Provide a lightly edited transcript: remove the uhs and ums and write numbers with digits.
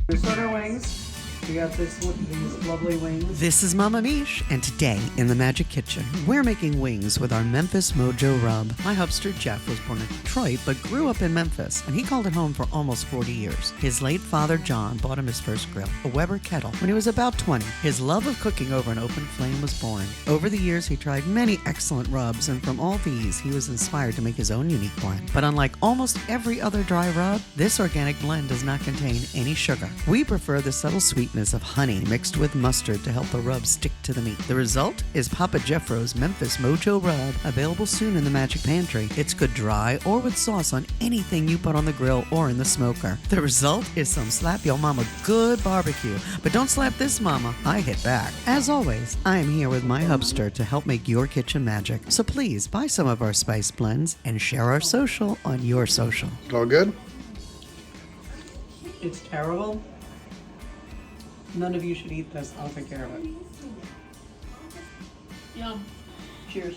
Minnesota wings. We got these lovely wings. This is Mama Mish, and today in the Magic Kitchen, we're making wings with our Memphis Mojo Rub. My hubster Jeff was born in Detroit, but grew up in Memphis, and he called it home for almost 40 years. His late father, John, bought him his first grill, a Webber Kettle, when he was about 20. His love of cooking over an open flame was born. Over the years, he tried many excellent rubs, and from all these, he was inspired to make his own unique blend. But unlike almost every other dry rub, this organic blend does not contain any sugar. We prefer the subtle sweetness of honey mixed with mustard to help the rub stick to the meat. The result is Papa Jeffro's Memphis Mojo Rub, available soon in the Magic Pantry. It's good dry or with sauce on anything you put on the grill or in the smoker. The result is some slap your mama good barbecue. But don't slap this mama, I hit back. As always, I am here with my hubster to help make your kitchen magic. So please buy some of our spice blends and share our social on your social. All good? It's terrible. None of you should eat this. I'll take care of it. Yum. Cheers.